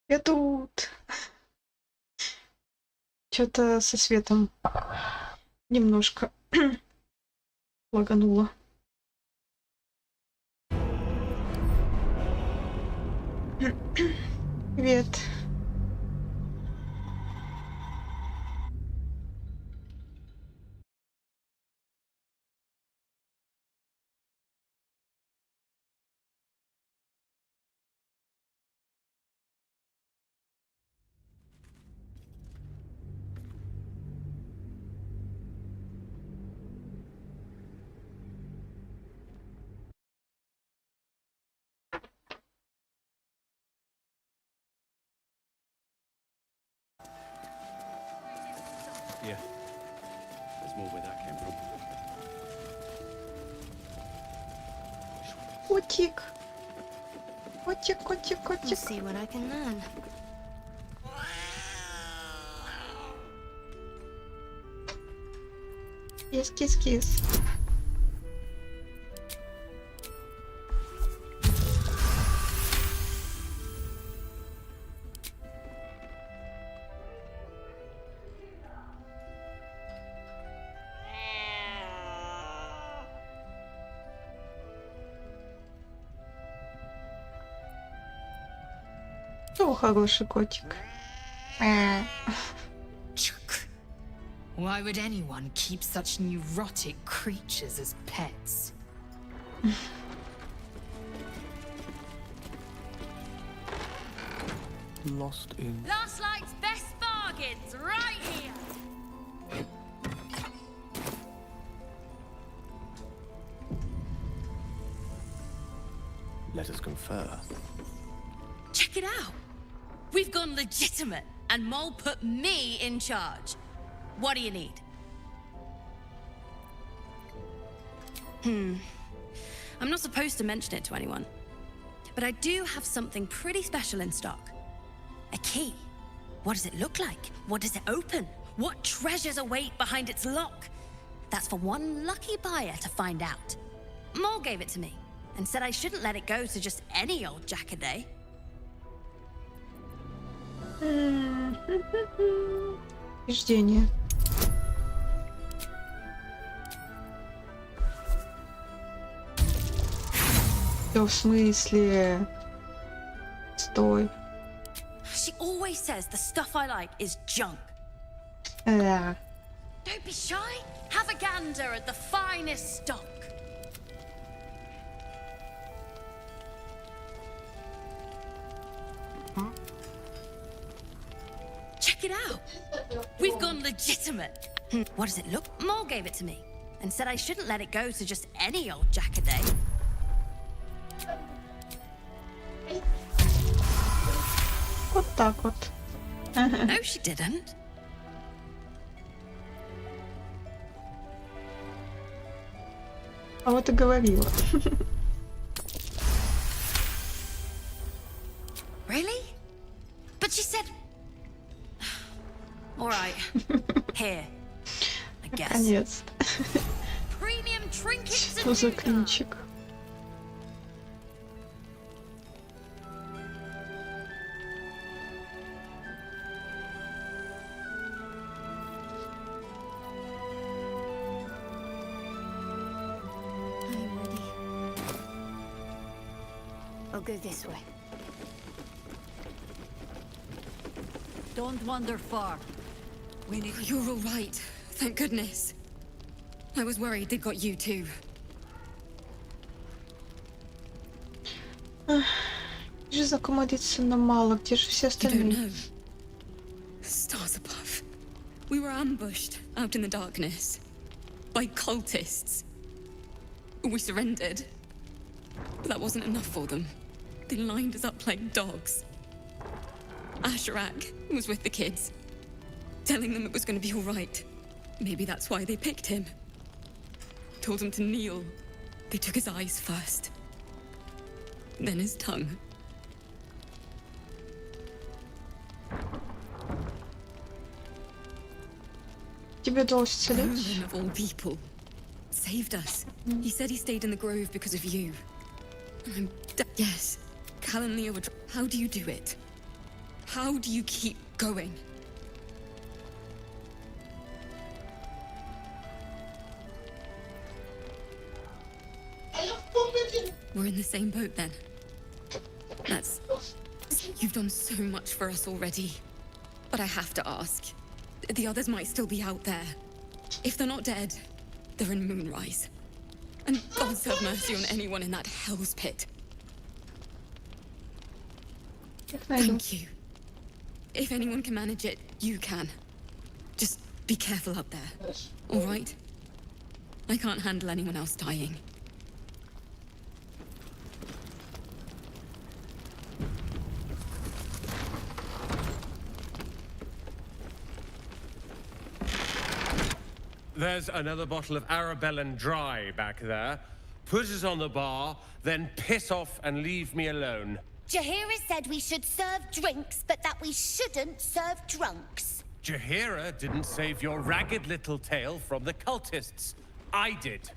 Я тут. Что-то со светом немножко лагануло. Привет. Yeah. There's more where that came from. Котик. Котик, котик, We'll котик. see what I can learn. Кис-кис-кис. О, хороший котик. Chuck. Why would anyone keep such neurotic creatures as pets? Lost in. Last night's best bargains right here. Let us confer. Check it out. We've gone legitimate, and Mole put me in charge. What do you need? I'm not supposed to mention it to anyone, but I do have something pretty special in stock. A key. What does it look like? What does it open? What treasures await behind its lock? That's for one lucky buyer to find out. Mole gave it to me and said I shouldn't let it go to just any old jackaday. Рождение. Да в смысле? Стой. She always says the stuff I like is junk. Да. Don't be shy. Have a gander at the finest stock. Check it out. We've gone legitimate. What does it look? Mole gave it to me and said I shouldn't let it go to just any old jackaday. Вот так вот. No, she didn't. А вот и говорила. Really? But she said... All right. Here. I guess. Наконец-то. Premium trinkets Что and за nougat. ключик? I'm ready. I'll go this way. Don't wander far. We need. You're all right. Thank goodness. I was worried they got you too. Жизнь аккумулится мало. Где же все You don't остальные? know. Stars above. We were ambushed out in the darkness by cultists. We surrendered. But that wasn't enough for them. They lined us up like dogs. Asherak was with the kids, telling them it was going to be all right. Maybe that's why they picked him. Told him to kneel. They took his eyes first. Then his tongue. Тебе удалось исцелить? Roman of all people. Saved us. He said he stayed in the grove because of you. And I'm yes. Cal and Leo were... How do you do it? How do you keep going? We're in the same boat then. That's... You've done so much for us already. But I have to ask. The others might still be out there. If they're not dead, they're in Moonrise. And God's have mercy on anyone in that hell's pit. Thank you. If anyone can manage it, you can. Just be careful up there, all right? I can't handle anyone else dying. There's another bottle of Arabellan Dry back there. Put it on the bar, then piss off and leave me alone. Jaheira said we should serve drinks, but that we shouldn't serve drunks. Jaheira didn't save your ragged little tail from the cultists. I did.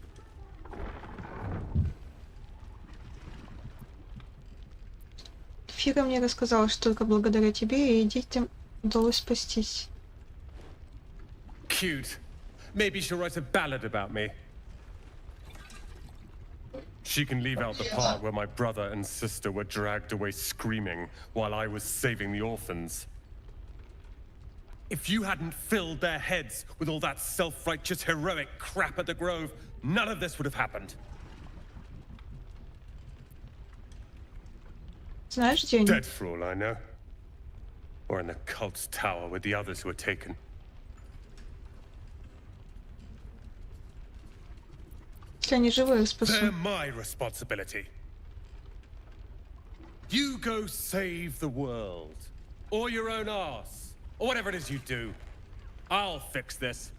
Фига мне рассказала, что только благодаря тебе и детям удалось спастись. Cute. Maybe she'll write a ballad about me. She can leave out the part where my brother and sister were dragged away screaming while I was saving the orphans. If you hadn't filled their heads with all that self-righteous heroic crap at the Grove, none of this would have happened. Знаешь, где они? Dead for all I know. Or in the cult's tower with the others who were taken. Если они живые, спасу. They're my responsibility. You go save the world. Or your own arse. Or whatever it is you do. I'll fix this.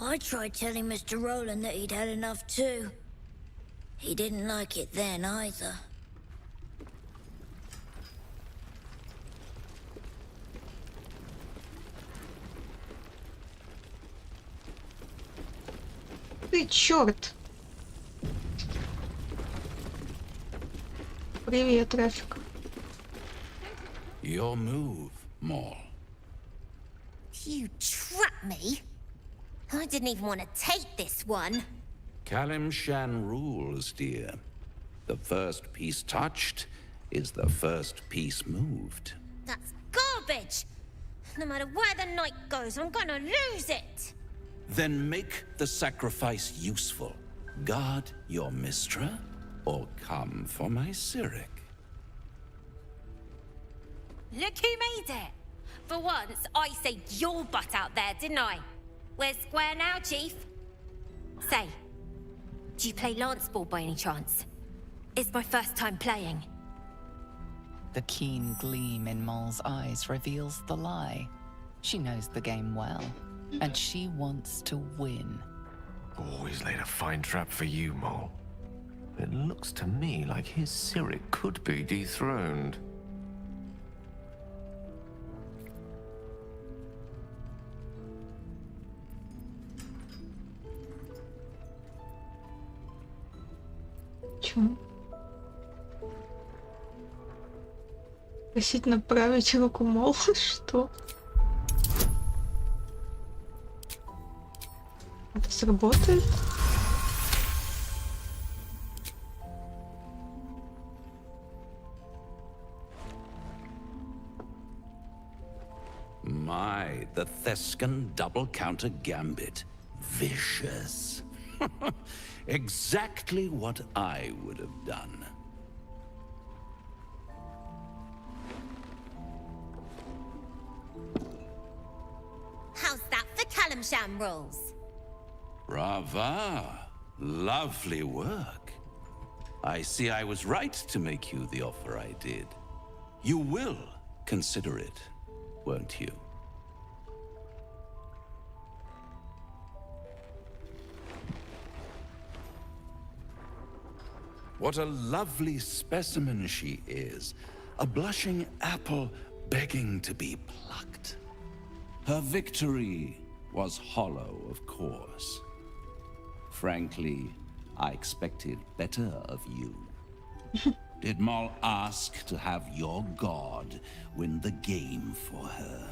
I tried telling Mr. Rowland that he'd had enough too. He didn't like it then either. Ты чёрт! Привет, Рафик. Your move, Maul. You trapped me? I didn't even want to take this one. Kalimshan rules, dear. The first piece touched is the first piece moved. That's garbage! No matter where the night goes, I'm gonna lose it! Then make the sacrifice useful. Guard your Mistra, or come for my Cyric. Look who made it! For once, I saved your butt out there, didn't I? We're square now, Chief. Say, do you play lance ball by any chance? It's my first time playing. The keen gleam in Moll's eyes reveals the lie. She knows the game well, and she wants to win. Always laid a fine trap for you, Mole. It looks to me like his Cyric could be dethroned. Чё? Просить направить руку, мол, что? Это сработает? My, the Thescan double counter gambit. Vicious. Exactly what I would have done. How's that for Kalimshan rules? Brava. Lovely work. I see I was right to make you the offer I did. You will consider it, won't you? What a lovely specimen she is. A blushing apple begging to be plucked. Her victory was hollow, of course. Frankly, I expected better of you. Did Maul ask to have your god win the game for her?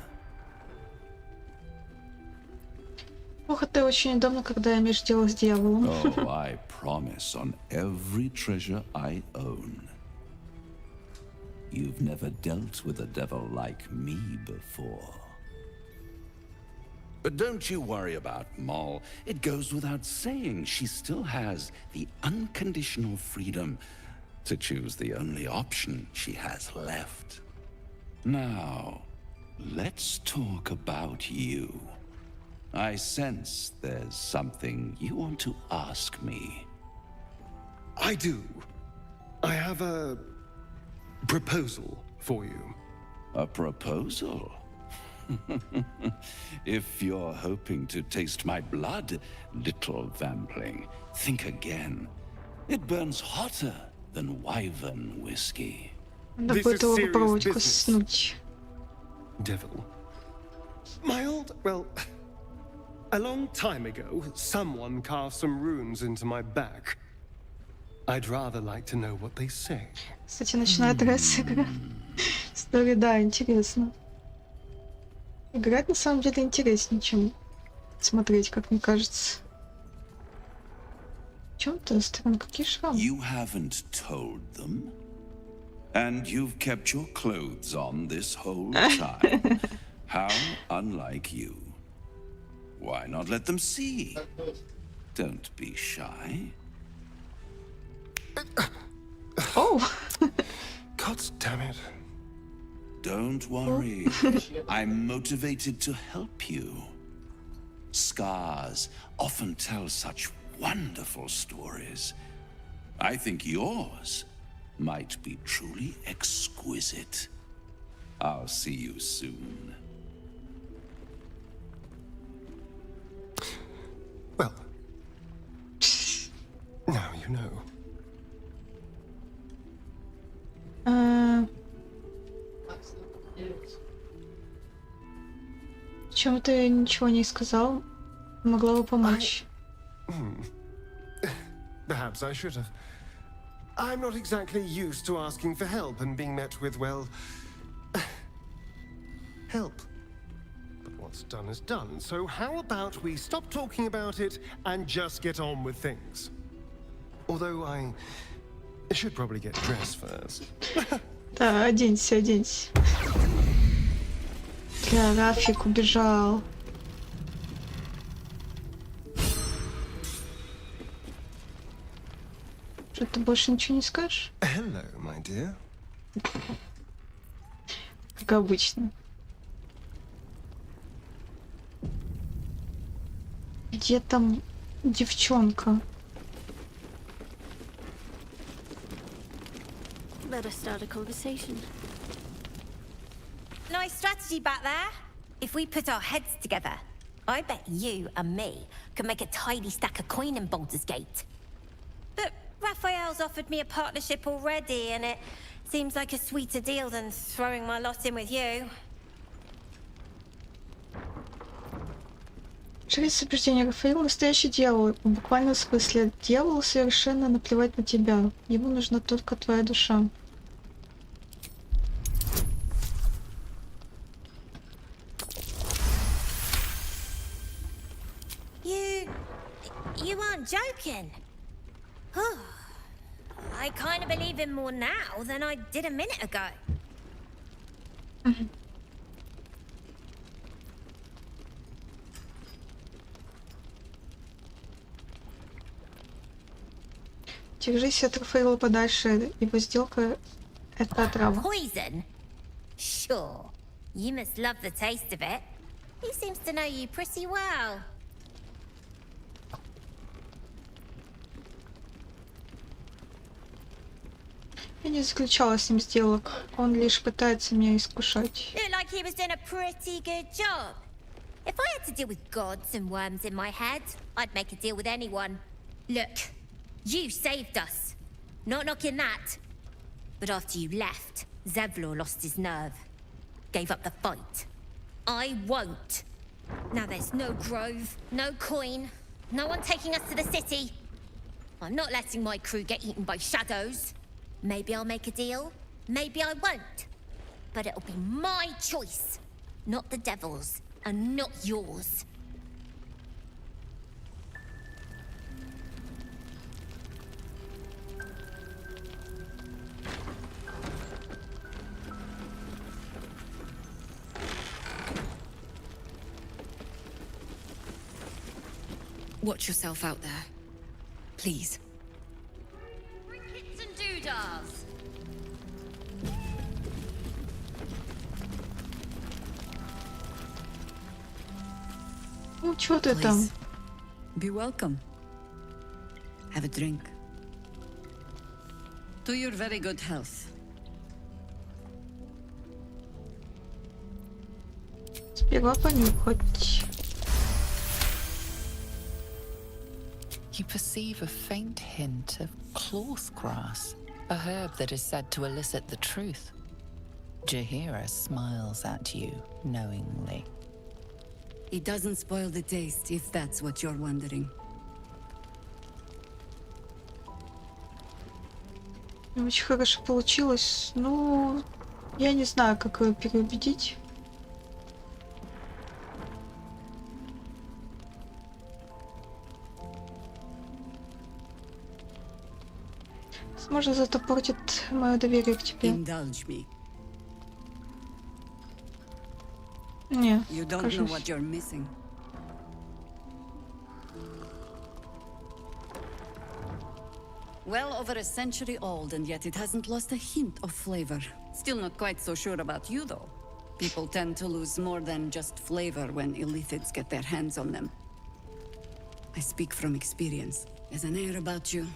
Ох, это очень удобно, когда имеешь дело с дьяволом. Oh, I promise on every treasure I own. You've never dealt with a devil like me before. But don't you worry about Maul. It goes without saying she still has the unconditional freedom to choose the only option she has left. Now, let's talk about you. I sense there's something you want to ask me. I do. I have a proposal for you. A proposal? If you're hoping to taste my blood, little vampling, think again. It burns hotter than wyvern whiskey. Надо This будет is его serious попробовать business. коснуть. Devil. My old, well, a long time ago, someone carved some runes into my back. I'd rather like to know what they say. Кстати, начинает нравиться игра. История, да, интересно. Играть на самом деле интереснее, чем смотреть, как мне кажется. В чем-то странно, какие шрамы. You haven't told them? And you've kept your clothes on this whole time? How unlike you. Why not let them see? Don't be shy. Oh! God damn it. Don't worry. I'm motivated to help you. Scars often tell such wonderful stories. I think yours might be truly exquisite. I'll see you soon. Well, now you know. Почему ты ничего не сказал? Могла бы помочь. Perhaps I should have. I'm not exactly used to asking for help and being met with, well, help. But what's done is done, so how about we stop talking about it and just get on with things? Although I should probably get dressed first. Да, оденься, оденься. Да, Рафик убежал. Что, ты больше ничего не скажешь? Hello, my dear. Как обычно. Где там девчонка? Let us start a conversation. Nice strategy back there. If we put our heads together, I bet you and me could make a tidy stack of coin in Baldur's Gate. But Raphael's offered me a partnership already, and it seems like a sweeter deal than throwing my lot in with you. Жрица убеждения Рафаэл — настоящий дьявол. В буквальном смысле. Дьяволу совершенно наплевать на тебя. Ему нужна только твоя душа. You aren't joking. I kind of believe him more now than I did a minute ago. Держись от Рафаэла подальше. Его сделка — это отрава. Poison? Sure. You must love the taste of it. He seems to know you pretty well. Я не заключала с ним сделок. Он лишь пытается меня искушать. Looked like he was doing a pretty good job. If I had to deal with gods and worms in my head, I'd make a deal with anyone. Look, you saved us. Not knocking that. But after you left, Zevlor lost his nerve. Gave up the fight. I won't. Now there's no grove, no coin, No one taking us to the city. I'm not letting my crew get eaten by shadows. Maybe I'll make a deal, maybe I won't. But it'll be my choice, not the devil's, and not yours. Watch yourself out there. Please. Trinkets and doodahs. Ну, чё ты там? Please. Be welcome. Have a drink. To your very good health. Сперва понюхать. You perceive a faint hint of cloth grass, a herb that is said to elicit the truth. Jahira smiles at you knowingly. It doesn't spoil the taste, if that's what you're wondering. Очень хорошо получилось. Ну, я не знаю, как ее переубедить. Возможно, зато портит мое доверие к тебе. Indulge me. Не, You don't know кажется. what you're missing. Well over a century old, and yet it hasn't lost a hint of flavor. Still not quite so sure about you, though. People tend to lose more than just flavor when illithids get their hands on them. I speak from experience. There's an air about you.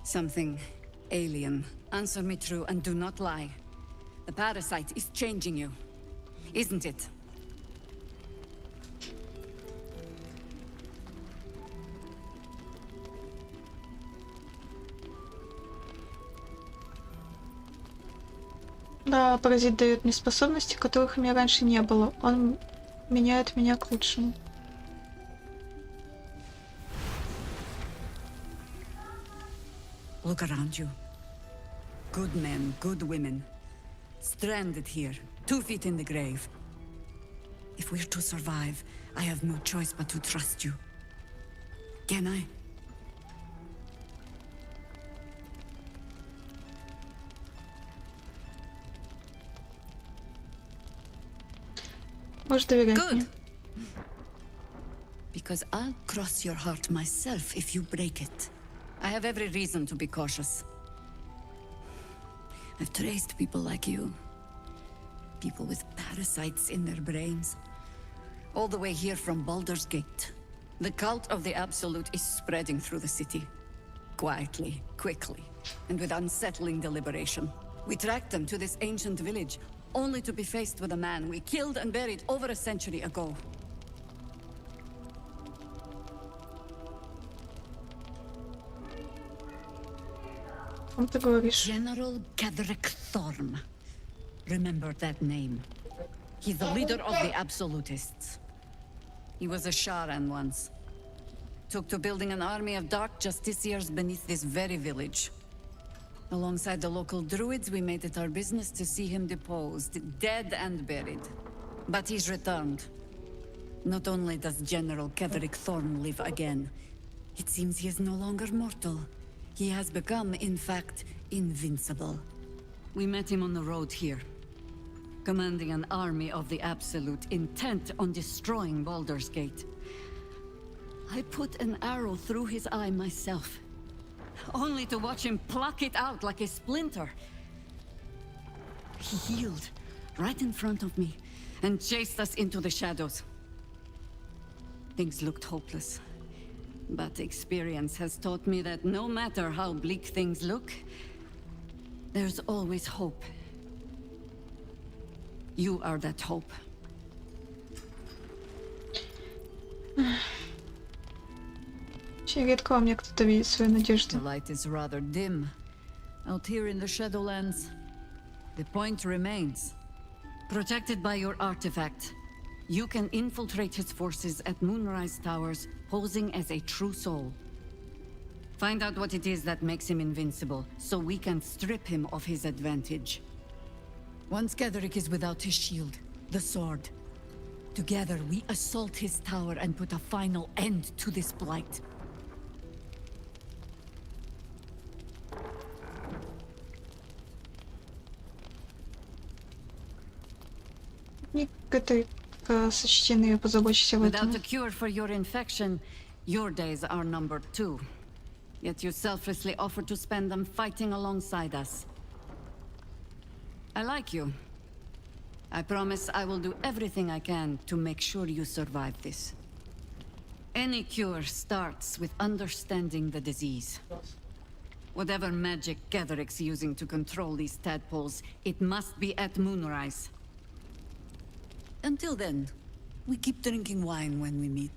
Something alien. Answer me true and do not lie. The parasite is changing you, isn't it? Да, паразит дает мне способности, которых у меня раньше не было. Он меняет меня к лучшему. Look around you. Good men, good women. Stranded here, 2 feet in the grave. If we're to survive, I have no choice but to trust you. Can I? Можешь доверять Good. мне. Because I'll cross your heart myself if you break it. I have every reason to be cautious. I've traced people like you. People with parasites in their brains. All the way here from Baldur's Gate. The cult of the Absolute is spreading through the city. Quietly, quickly, and with unsettling deliberation. We tracked them to this ancient village, only to be faced with a man we killed and buried over a century ago. Кому ты говоришь? General Kedrick Thorm. Remember that name. He's the leader of the Absolutists. He was a Sharan once. Took to building an army of dark justiciars beneath this very village. Alongside the local druids, we made it our business to see him deposed, dead and buried. But he's returned. Not only does General Kedrick Thorm live again, it seems he is no longer mortal. He has become, in fact, invincible. We met him on the road here, commanding an army of the Absolute, intent on destroying Baldur's Gate. I put an arrow through his eye myself, only to watch him pluck it out like a splinter. He healed right in front of me and chased us into the shadows. Things looked hopeless. But experience has taught me that no matter how bleak things look, there's always hope. You are that hope. Очень редко во мне кто-то видит свою надежду. The light is rather dim. Out here in the Shadowlands, the point remains. Protected by your artifact. You can infiltrate his forces at Moonrise Towers, posing as a true soul. Find out what it is that makes him invincible, so we can strip him of his advantage. Once Ketheric is without his shield, the sword, together we assault his tower and put a final end to this blight. Сочтены, я позабочусь об этом. Without a cure for your infection, your days are numbered too. Yet you selflessly offer to spend them fighting alongside us. I like you. I promise I will do everything I can to make sure you survive this. Any cure starts with understanding the disease. Whatever magic Ketheric's using to control these tadpoles, it must be at Moonrise. Until then, we keep drinking wine when we meet.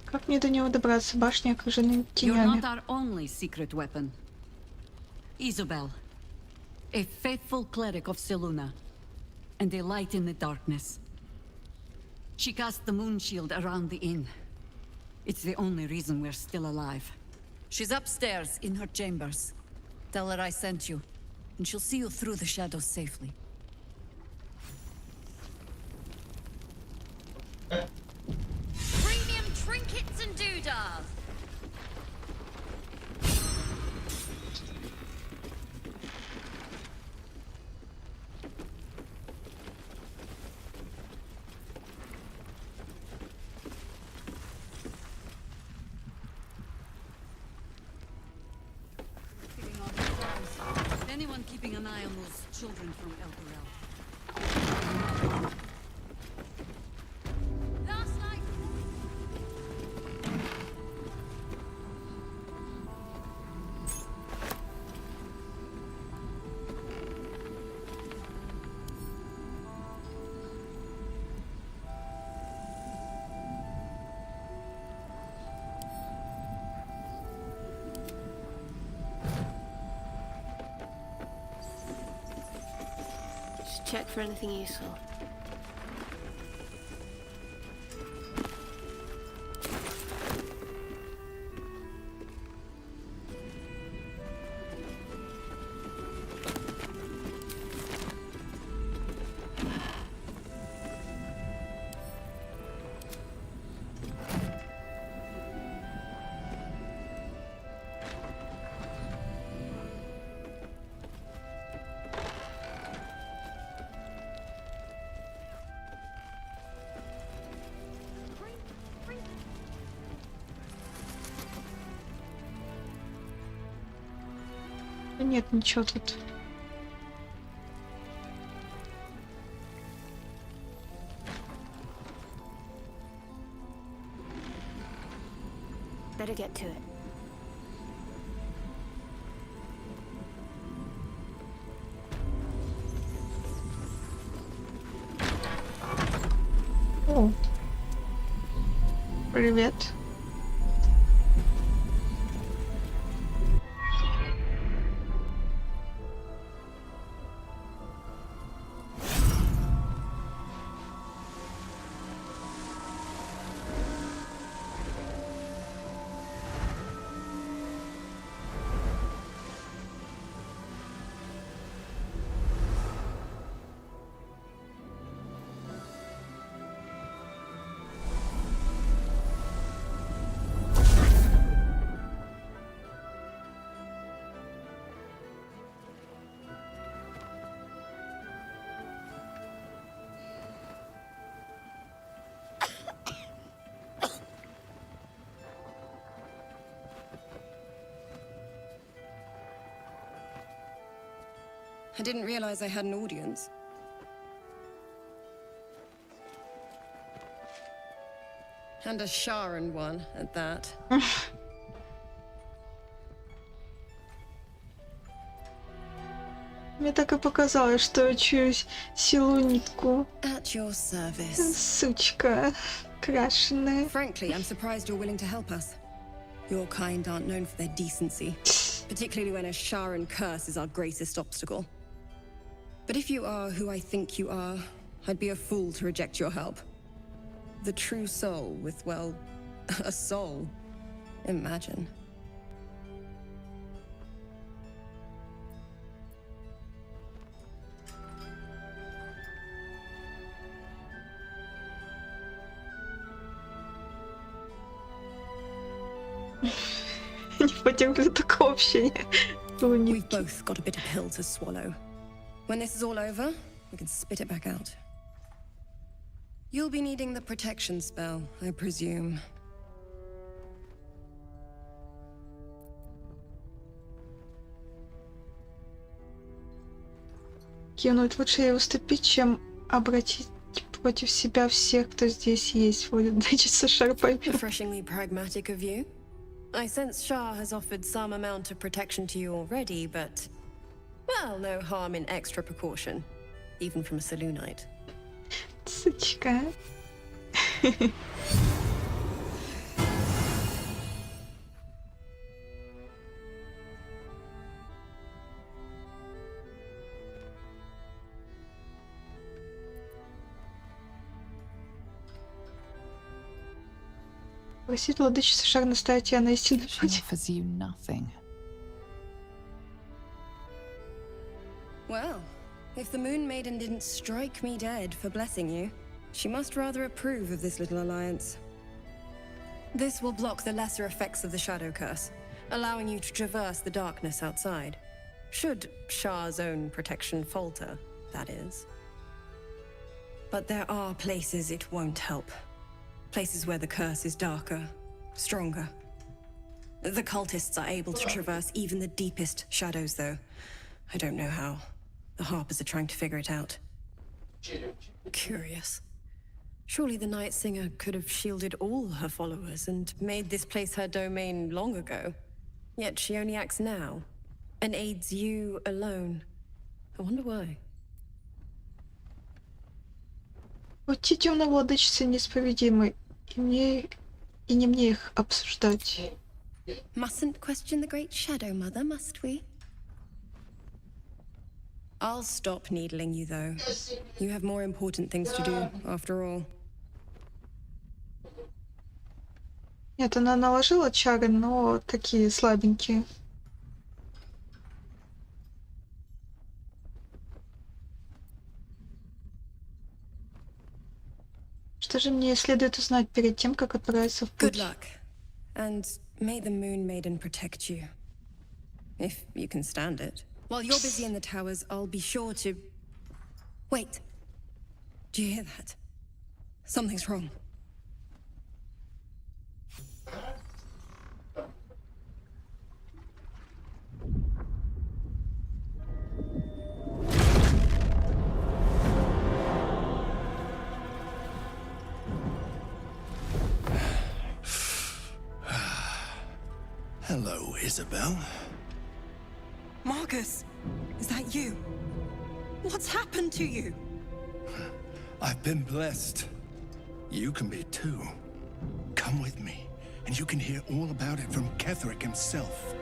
Как мне до него добраться? Башня окружена You're тенями. not our only secret weapon. Isabel, a faithful cleric of Seluna, and a light in the darkness. She cast the moon shield around the inn. It's the only reason we're still alive. She's upstairs in her chambers. Tell her I sent you, and she'll see you through the shadows safely. Premium trinkets and doodahs. Anyone keeping an eye on those children from El Corral? Last night. Just check for anything useful. Нет, ничего тут. Better get to it. О. Привет. I didn't realize I had an audience. And a Sharon one at that. Мне так и показалось, что я чую силу нитку. At your service. Сучка крашеная. Frankly, I'm surprised you're willing to help us. Your kind aren't known for their decency, particularly when a Sharon curse is our greatest obstacle. But if you are who I think you are, I'd be a fool to reject your help. The true soul with, well, a soul. Imagine. Не потерплю такого общения. We've both got a bitter pill to swallow. When this is all over, we can spit it back out. You'll be needing the protection spell, I presume. Кинуть лучше ей уступить, чем обратить против себя всех, кто здесь есть. Вот, значит, Шар поймет. Refreshingly pragmatic of you. I sense Shah has offered some amount of protection to you already, but... well, no harm in extra precaution. Even from a Selûnite. Сучка. Просит владычица Шар наставить тебя на истинный She путь. offers you nothing. Well, if the Moon Maiden didn't strike me dead for blessing you, she must rather approve of this little alliance. This will block the lesser effects of the Shadow Curse, allowing you to traverse the darkness outside. Should Shah's own protection falter, that is. But there are places it won't help. Places where the curse is darker, stronger. The cultists are able to traverse even the deepest shadows, though. I don't know how. The Harpers are trying to figure it out. Curious. Surely the Night Singer could have shielded all her followers and made this place her domain long ago. Yet she only acts now, and aids you alone. I wonder why. Пути темной владычицы неисповедимы, и не мне их обсуждать. Mustn't question the Great Shadow Mother, must we? I'll stop needling you, though. You have more important things to do, after all. Нет, она наложила чары, но такие слабенькие. Что же мне следует узнать перед тем, как отправиться в Good путь? luck, and may the Moon Maiden protect you. If you can stand it. While you're busy in the towers, I'll be sure to... Wait. Do you hear that? Something's wrong. Hello, Isabel. Marcus, is that you? What's happened to you? I've been blessed. You can be too. Come with me, and you can hear all about it from Ketheric himself.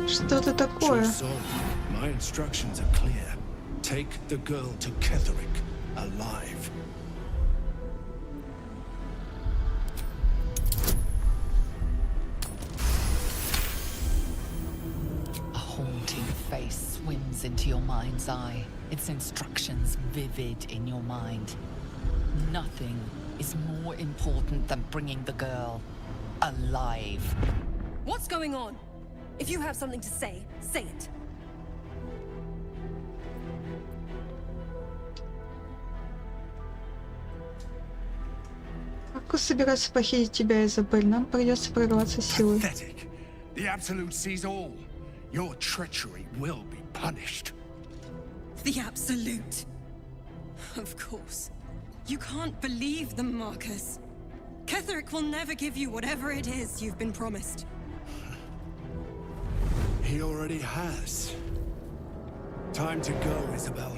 Что это такое? True soul, my instructions are clear. Take the girl to Ketheric, alive. Face swims into your mind's eye, its instructions vivid in your mind. Nothing is more important than bringing the girl alive. What's going on? If you have something to say, say it. Как собирается похитить тебя, Изабель? Нам придется прорваться силой. Pathetic. The Absolute sees all. Your treachery will be punished. The Absolute. Of course. You can't believe them, Marcus. Ketheric will never give you whatever it is you've been promised. He already has. Time to go, Isabel.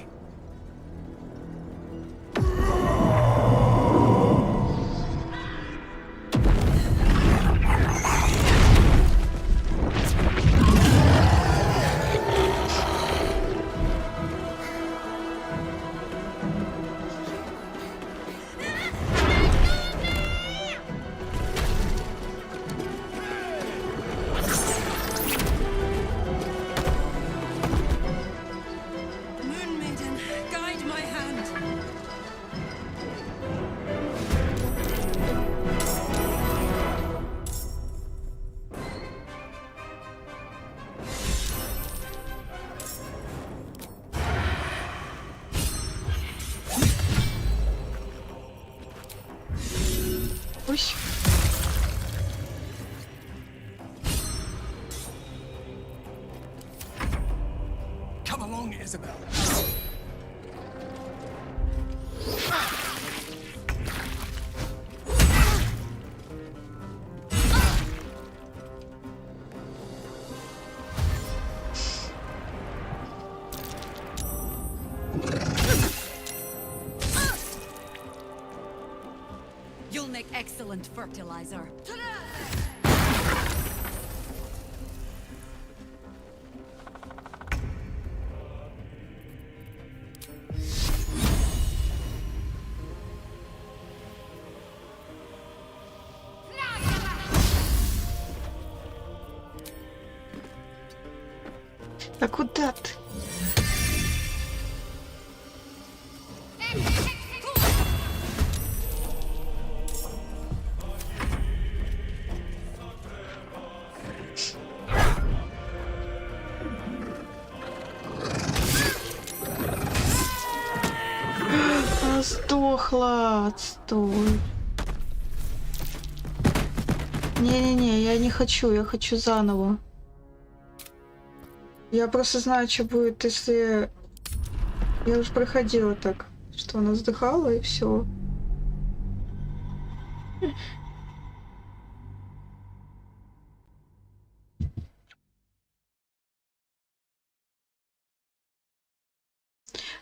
Come along, Isabel. You'll make excellent fertilizer. А куда ты? Она сдохла, отстой. Не-не-не, я не хочу, я хочу заново. Я просто знаю, что будет, если... Я уже проходила так, что она вздыхала и все.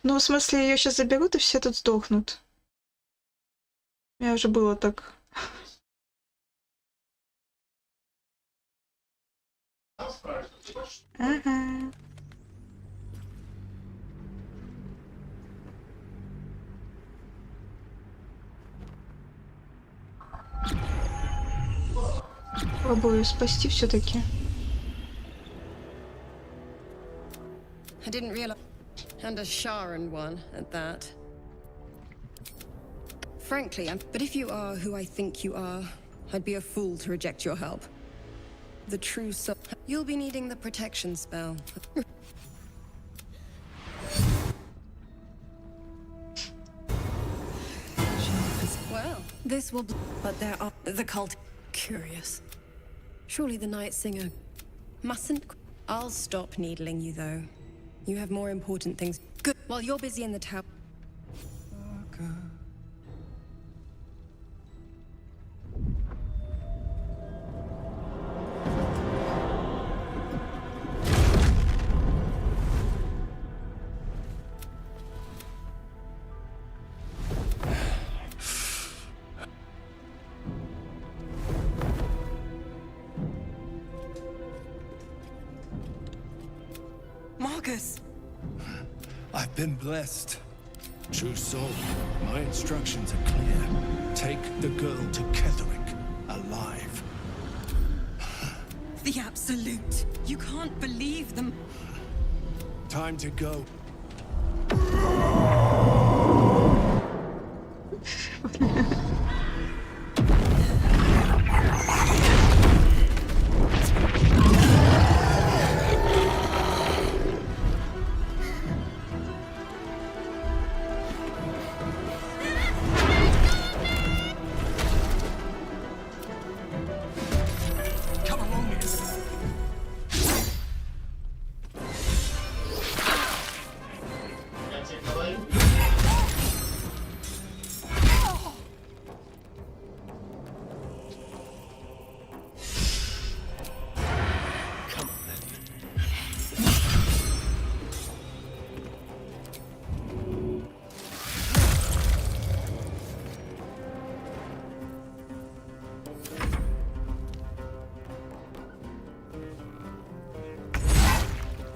Ну, в смысле, ее сейчас заберут и все тут сдохнут. У меня уже было так. Ага. Попробую спасти все-таки. I didn't realize. And a Sharon one at that. Frankly, but if you are who I think you are, I'd be a fool to reject your help. The true soul. You'll be needing the protection spell. Well, this will. But there are the cult. Curious. Surely the night singer mustn't. I'll stop needling you, though. You have more important things. Good. While you're busy in the tower. Marcus! I've been blessed. True soul, my instructions are clear. Take the girl to Ketherick, alive. The Absolute. You can't believe them. Time to go.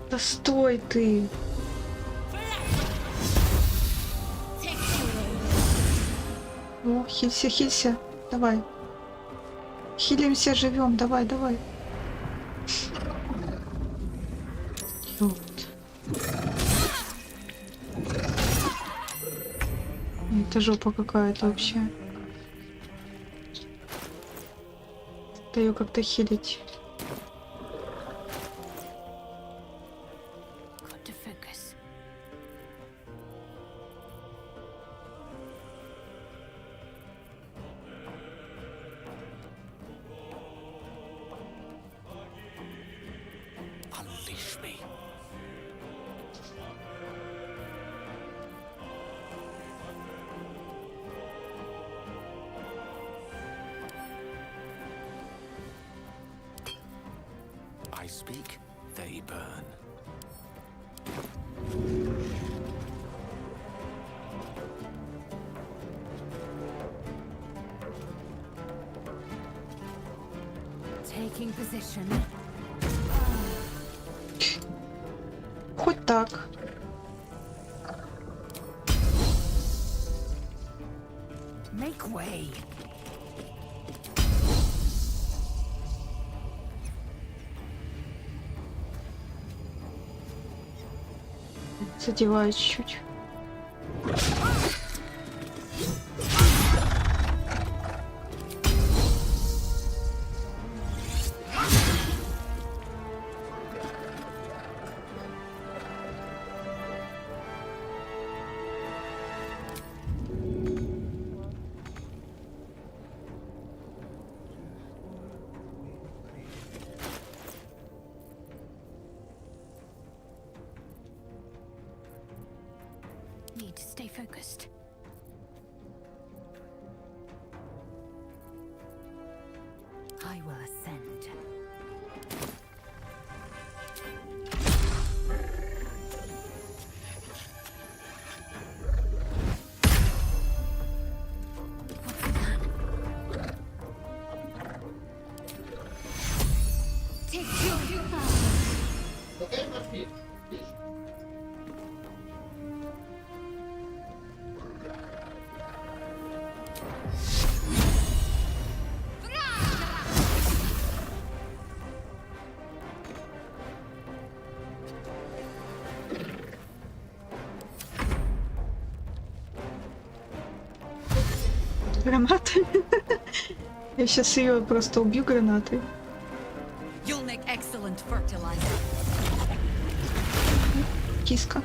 Да стой ты! О, хилься, хилься. Давай. Хилимся, живем. Давай, давай. Вот. Это жопа какая-то вообще. Да ее как-то хилить. speak, they burn. Taking position. Хоть так. Make way. Задеваю чуть-чуть. Need to stay focused. I will ascend. Гранаты. Я сейчас ее просто убью гранатой. You'll make excellent fertilizer. Киска.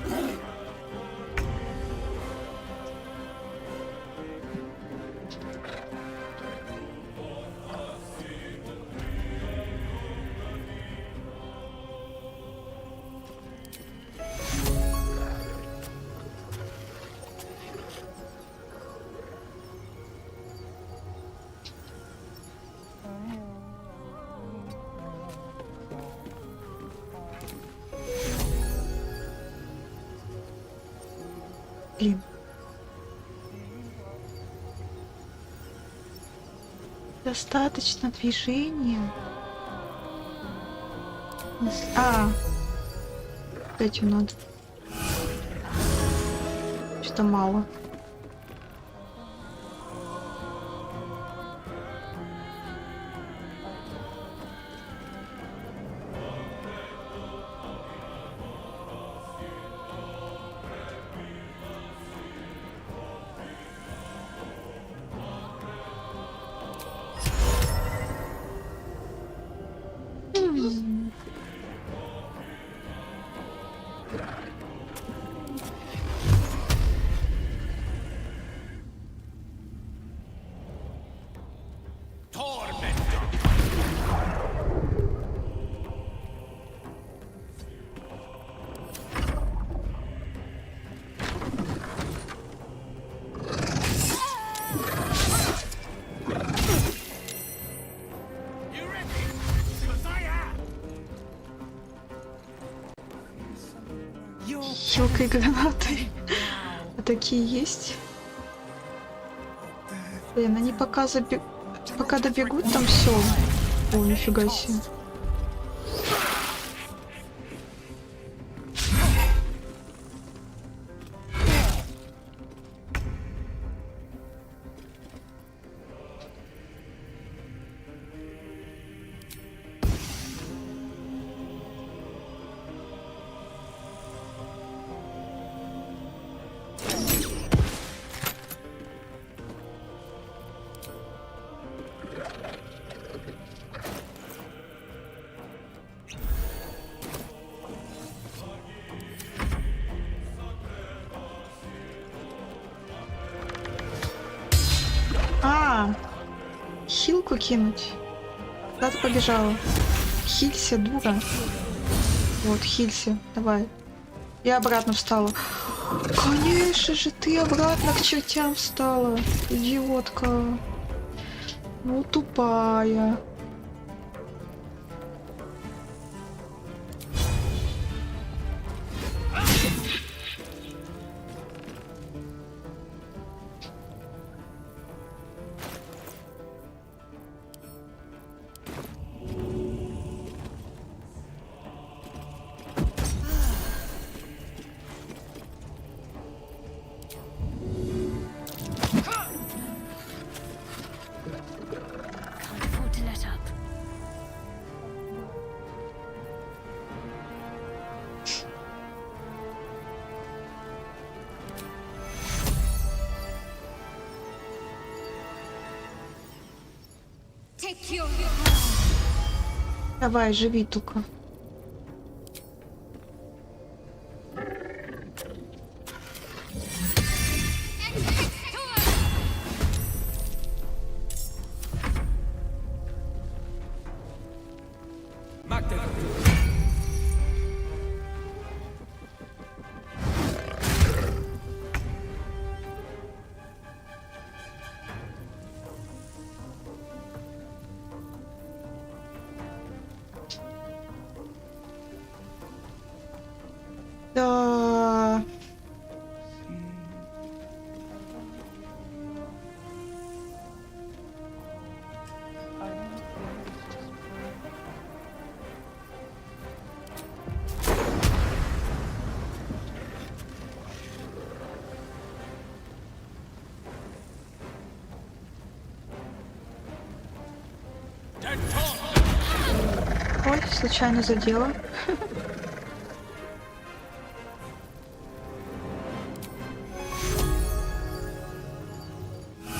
Блин. Достаточно движения. Этим надо. Что-то мало. Щелкай гранаты. А такие есть? Блин, они пока добегут, там все. О, нифига себе. Хилку кинуть. Куда ты побежала? Хилься, дура. Вот, хилься. Давай. Я обратно встала. Конечно же, ты обратно к чертям встала. Идиотка. Ну, тупая. Давай, живи только. Да. Ой, случайно задела.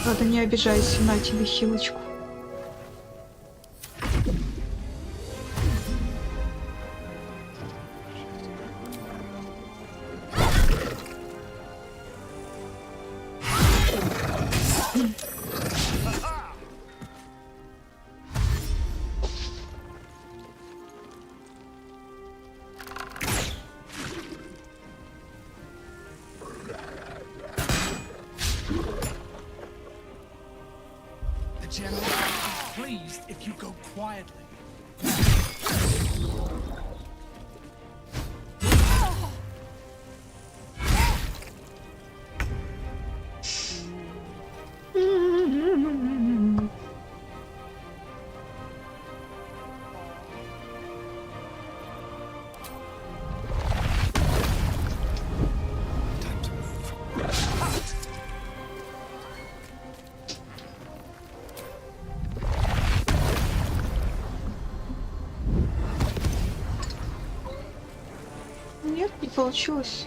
Ладно, не обижайся, на тебе хилочку. General is pleased if you go quietly. Нет, не получилось.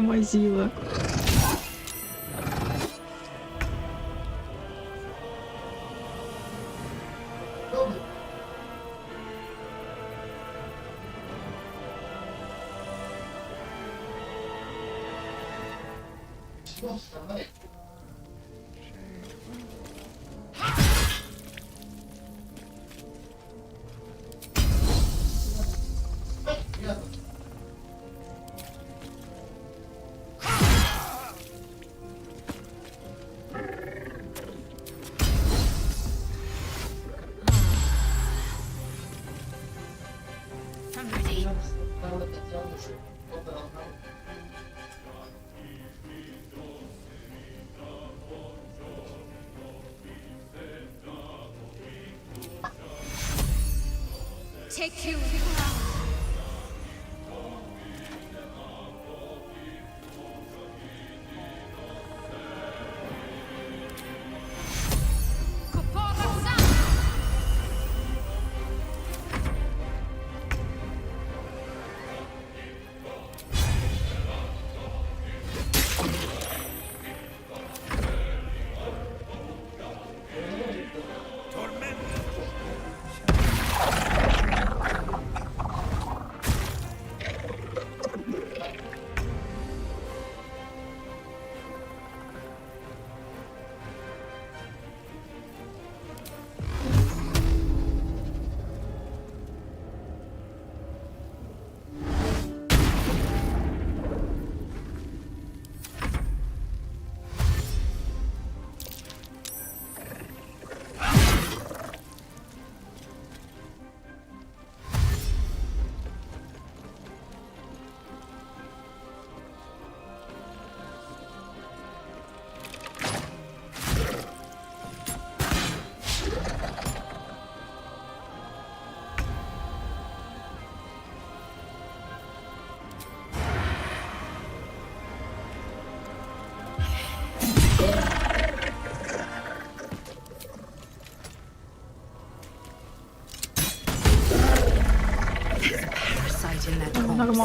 Мазила. Take you.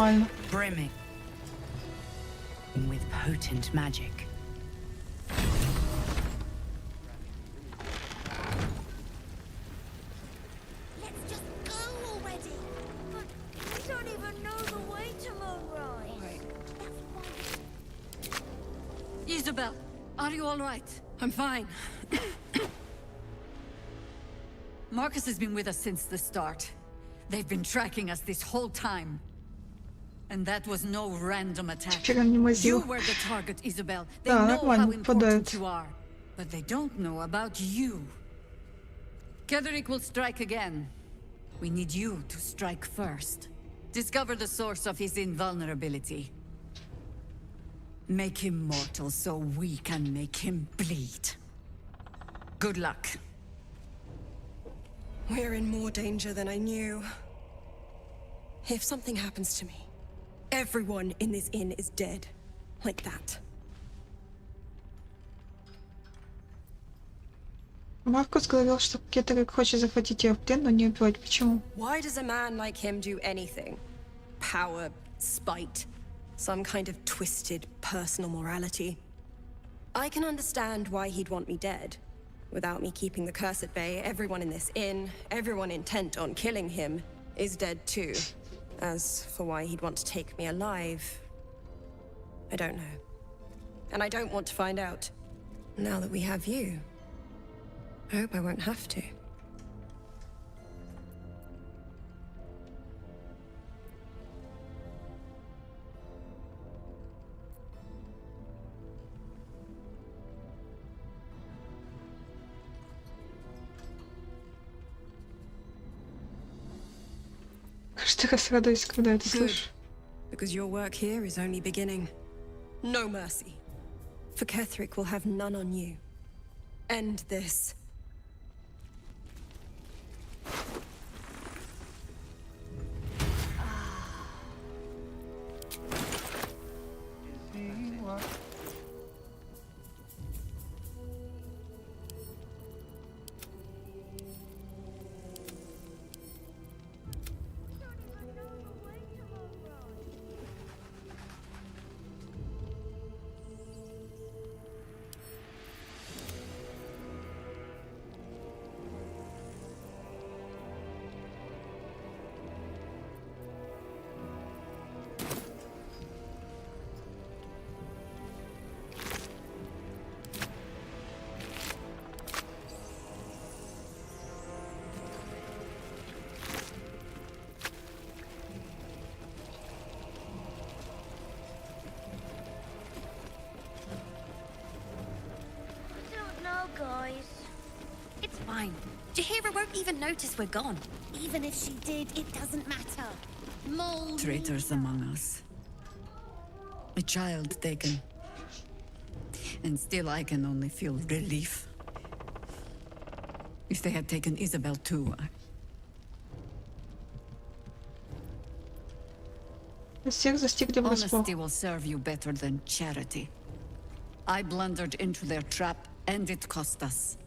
нормально. brimming with potent magic. Let's just go already. But we don't even know the way to Moonrise. Isabel, are you all right? I'm fine. Marcus has been with us since the start. They've been tracking us this whole time. And that was no random attack. You were the target, Isabel. They know how important you are. But they don't know about you. Ketheric will strike again. We need you to strike first. Discover the source of his invulnerability. Make him mortal so we can make him bleed. Good luck. We're in more danger than I knew. If something happens to me, everyone in this inn is dead. Like that. Маркус говорил, что Кеттерик хочет захватить ее в плен, но не убивать. Почему? Why does a man like him do anything? Power, spite, some kind of twisted personal morality. I can understand why he'd want me dead. Without me keeping the curse at bay, everyone in this inn, everyone intent on killing him, is dead too. As for why he'd want to take me alive, I don't know. And I don't want to find out. Now that we have you, I hope I won't have to. Каждый раз радуюсь, когда это слышу. Because your work here is only beginning. No mercy. For Ketheric will have none on you. End this. Guys, It's fine. Jahira won't even notice we're gone. even if she did, it doesn't matter. Mold. Traitors among us. A child taken. And still I can only feel relief. If they had taken Isabel too, Всех застигли врасплох. honesty will serve you better than charity. I blundered into their trap, and it cost us.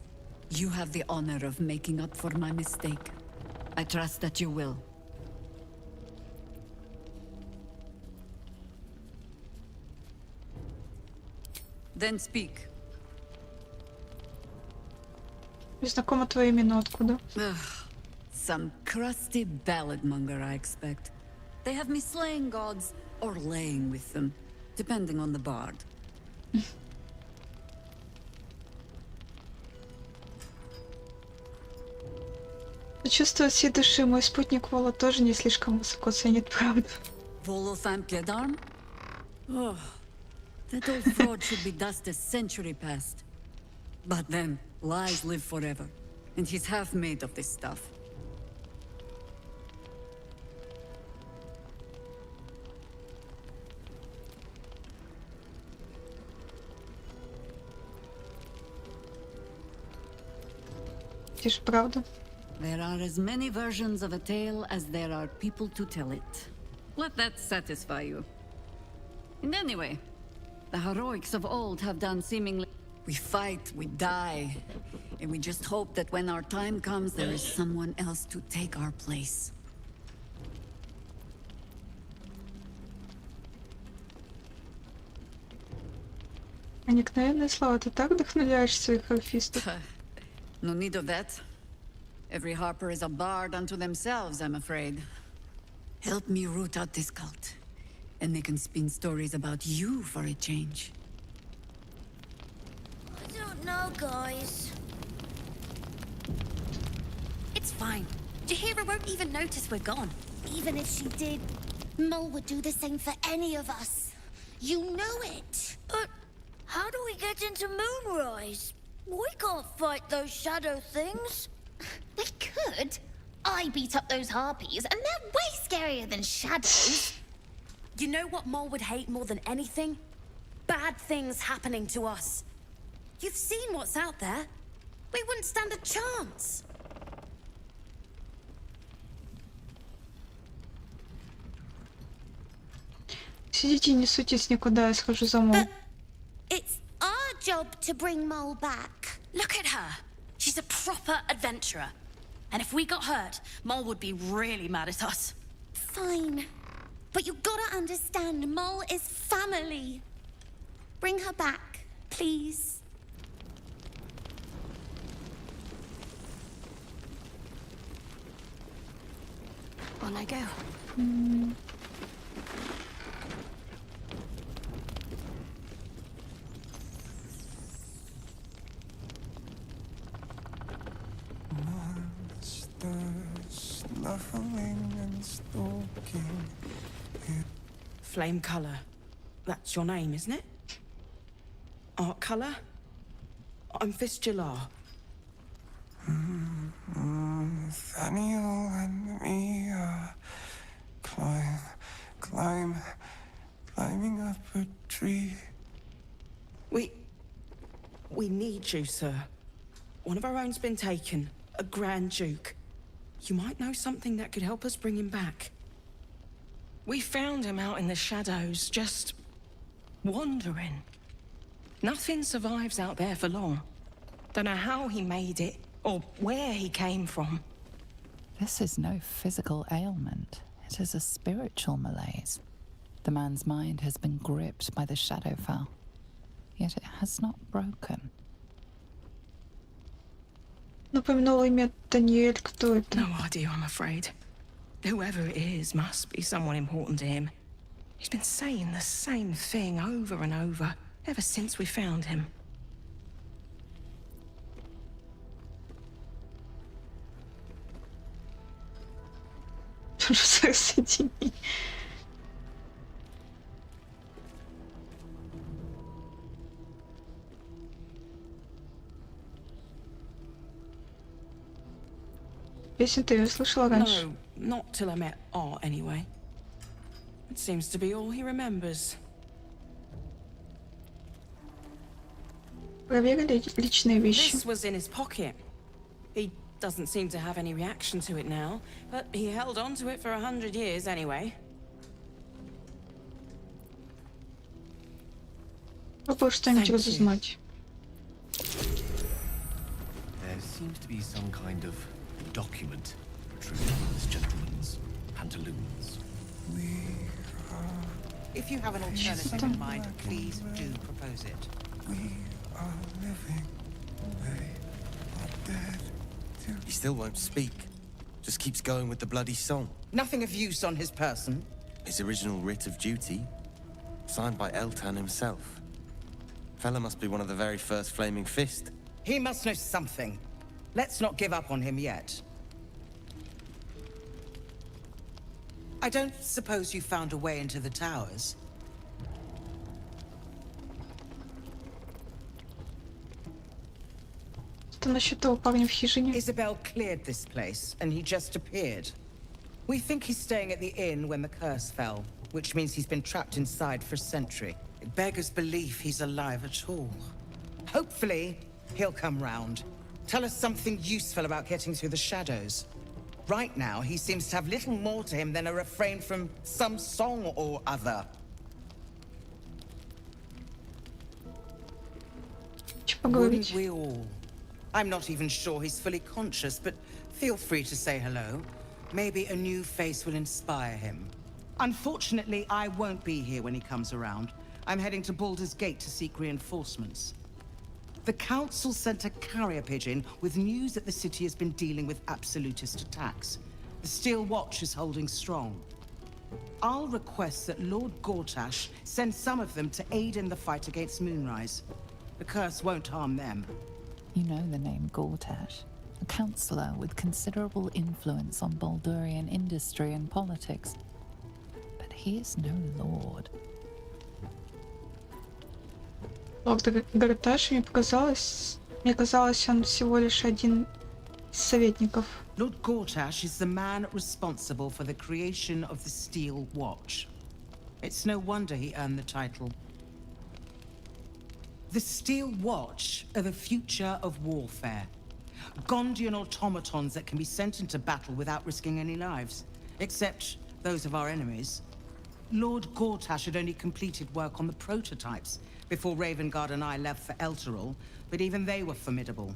You have the honor of making up for my mistake. I trust that you will. Then speak. Знакомо твое имя, но откуда? Some crusty ballad monger, I expect. They have me slaying gods or laying with them, depending on the bard. Чувство всей души мой спутник Вола тоже не слишком высоко ценит, правда? Volothamp Kedarm? Oh, that old fraud should be dust a century past. But then, lies live forever, and he's half made of this stuff. Это же правда. There are as many versions of a tale as there are people to tell it. Let that satisfy you. And anyway, the heroics of old have done seemingly... We fight, we die, and we just hope that when our time comes, there is someone else to take our place. Проникновенные слова. Ты так вдохновляешь своих арфистов. No need of that. Every harper is a bard unto themselves, I'm afraid. Help me root out this cult, and they can spin stories about you for a change. I don't know, guys. It's fine. Jahira won't even notice we're gone. Even if she did, Mole would do the same for any of us. You know it. But how do we get into Moonrise? We can't fight those shadow things. We could. I beat up those harpies, and they're way scarier than shadows. You know what Mole would hate more than anything? Bad things happening to us. You've seen what's out there. We wouldn't stand a chance. Сидите, не суйтесь никуда, я схожу за Мол. It's our job to bring Mole back. Look at her. She's a proper adventurer. And if we got hurt, Mole would be really mad at us. Fine. But you gotta understand, Mole is family. Bring her back, please. On I go. Snuffling and stalking. Flame Colour. That's your name, isn't it? Art Colour? I'm Fistula. Nathaniel and me are climbing up a tree. We need you, sir. One of our own's been taken. A Grand Duke. You might know something that could help us bring him back. We found him out in the shadows, just wandering. Nothing survives out there for long. Don't know how he made it, or where he came from. This is no physical ailment. It is a spiritual malaise. The man's mind has been gripped by the Shadowfell, yet it has not broken. Напоминала имя Даниэль, кто это? No idea, I'm afraid. Whoever it is must be someone important to him. He's been saying the same thing over and over, ever since we found him. Соедини. Песню-то я слышала раньше. No, not till I met Art, anyway. It seems to be all he remembers. Проверили личные вещи. This was in his pocket. He doesn't seem to have any reaction to it now, but he held on to it for 100 years anyway. Попробуй что-нибудь разузнать. There seems to be some kind of document protruding from this gentleman's pantaloons. If you have an alternative in mind, please do propose it. We are living, they are dead. He still won't speak. Just keeps going with the bloody song. Nothing of use on his person. His original writ of duty, signed by Eltan himself. Fella must be one of the very first Flaming Fist. He must know something. Let's not give up on him yet. I don't suppose you found a way into the towers? Что насчет того парня в хижине? Isabel cleared this place, and he just appeared. We think he's staying at the inn when the curse fell, which means he's been trapped inside for a century. It beggars belief he's alive at all. Hopefully, he'll come round. Tell us something useful about getting through the shadows. Right now, he seems to have little more to him than a refrain from some song or other. Wouldn't we all? I'm not even sure he's fully conscious, but feel free to say hello. Maybe a new face will inspire him. Unfortunately, I won't be here when he comes around. I'm heading to Baldur's Gate to seek reinforcements. The Council sent a carrier pigeon with news that the city has been dealing with absolutist attacks. The Steel Watch is holding strong. I'll request that Lord Gortash send some of them to aid in the fight against Moonrise. The curse won't harm them. You know the name Gortash, a councillor with considerable influence on Baldurian industry and politics. But he is no lord. Лорд Гарташ, мне казалось, он всего лишь один из советников. Lord Gortash is the man responsible for the creation of the Steel Watch. It's no wonder he earned the title. The Steel Watch are the future of warfare. Gondian automatons that can be sent into battle without risking any lives, except those of our enemies. Lord Gortash had only completed work on the prototypes before Ravengard and I left for Elturel, but even they were formidable.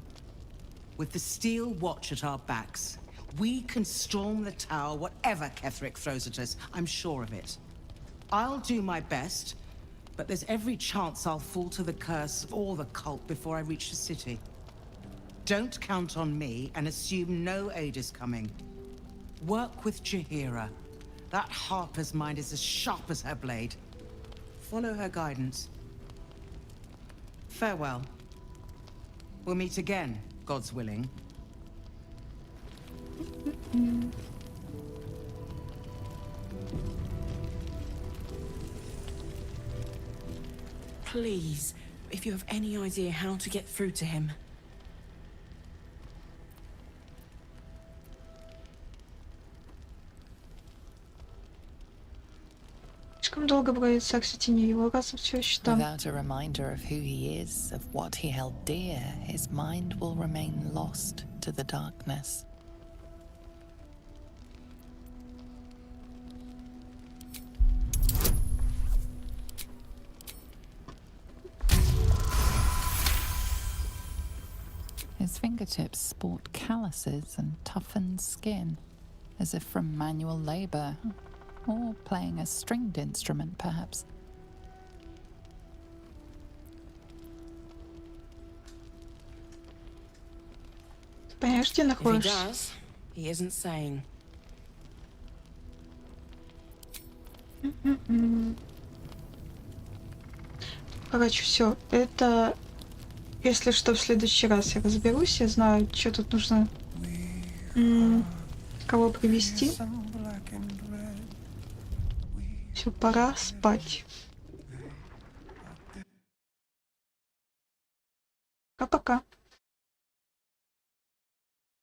With the Steel Watch at our backs, we can storm the tower whatever Ketheric throws at us, I'm sure of it. I'll do my best, but there's every chance I'll fall to the curse or the cult before I reach the city. Don't count on me and assume no aid is coming. Work with Jaheira. That Harper's mind is as sharp as her blade. Follow her guidance. Farewell. We'll meet again, God's willing. Please, if you have any idea how to get through to him. Слишком долго бродит секс в тени, его разум все еще там. Without a reminder of who he is, of what he held dear, his mind will remain lost to the darkness. His fingertips sport calluses and toughened skin, as if from manual labor, or playing a stringed instrument, perhaps. Понимаешь, где If he находишься? does, he isn't saying. Короче, все. Это, если что, в следующий раз я разберусь. Я знаю, что тут нужно. Кого привести. Все, пора спать. Пока-пока.